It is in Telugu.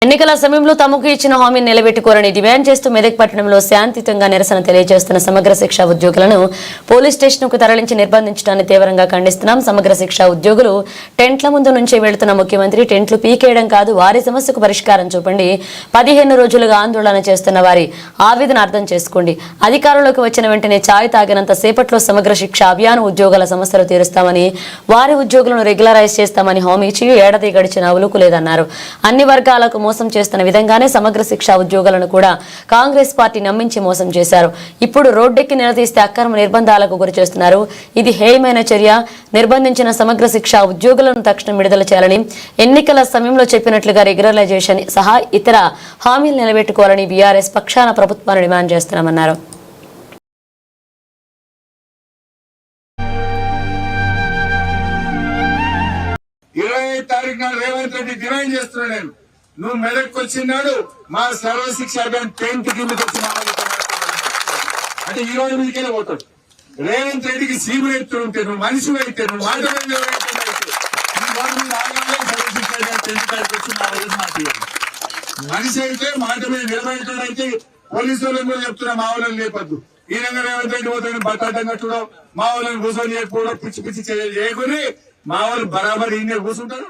ఎన్నికల సమయంలో తమకు ఇచ్చిన హామీని నిలబెట్టుకోరని డిమాండ్ చేస్తూ మెదక్ పట్టణంలో శాంతియుతంగా నిరసన తెలియజేస్తున్న సమగ్ర శిక్ష ఉద్యోగులను పోలీస్ స్టేషన్కు తరలించి నిర్బంధించడాన్ని తీవ్రంగా ఖండిస్తున్నాం. సమగ్ర శిక్ష ఉద్యోగులు టెంట్ల ముందు నుంచి వెళుతున్న ముఖ్యమంత్రి టెంట్లు పీకేయడం కాదు, వారి సమస్యకు పరిష్కారం చూపండి. 15 రోజులుగా ఆందోళన చేస్తున్న వారి ఆవేదన అర్థం చేసుకోండి. అధికారంలోకి వచ్చిన వెంటనే ఛాయ్ తాగినంత సేపట్లో సమగ్ర శిక్ష అభియాన్ ఉద్యోగుల సమస్యలు తీరుస్తామని, వారి ఉద్యోగులను రెగ్యులరైజ్ చేస్తామని హామీ ఇచ్చి ఏడాది గడిచిన ఉలుకు లేదన్నారు. అన్ని వర్గాలకు మోసం చేస్తున్న విధంగానే సమగ్ర శిక్ష ఉద్యోగులను కూడా కాంగ్రెస్ పార్టీ నమ్మించి మోసం చేశారు. ఇప్పుడు రోడ్డెక్కి నిలదీస్తే అక్రమ నిర్బంధాలకు గురి చేస్తున్నారు. ఇది హేయమైన చర్య. నిర్బంధించిన సమగ్ర శిక్ష ఉద్యోగులను తక్షణం విడుదల చేయాలని, ఎన్నికల సమయంలో చెప్పినట్లుగా రెగ్యులరైజేషన్ సహా ఇతర హామీలు నిలబెట్టుకోవాలని బీఆర్ఎస్ పక్షాన ప్రభుత్వాన్ని డిమాండ్ చేస్తున్నామన్నారు. నువ్వు మెదక్ వచ్చినాడు మా సర్వశిక్ష అభియాన్ 10th కిందకి వచ్చి అంటే ఈ రోజు మీదకెళ్ళి పోతాడు. రేవంత్ రెడ్డికి సీబులు ఎత్తుంటే నువ్వు మనిషి అయితే నువ్వు మాట మనిషి అయితే మాట మీద నిలబడేటోడైతే పోలీసు వాళ్ళని కూడా చెప్తున్నా మా వాళ్ళని లేపద్దు. ఈ విధంగా రేవంత్ రెడ్డి పోతాడు బట్టాటం కట్టడం, మా వాళ్ళని కూర్చొని చేయకపోవడం, పిచ్చి పిచ్చి చేయకుని మా వాళ్ళు బరాబర్ ఈయన కూర్చుంటారు.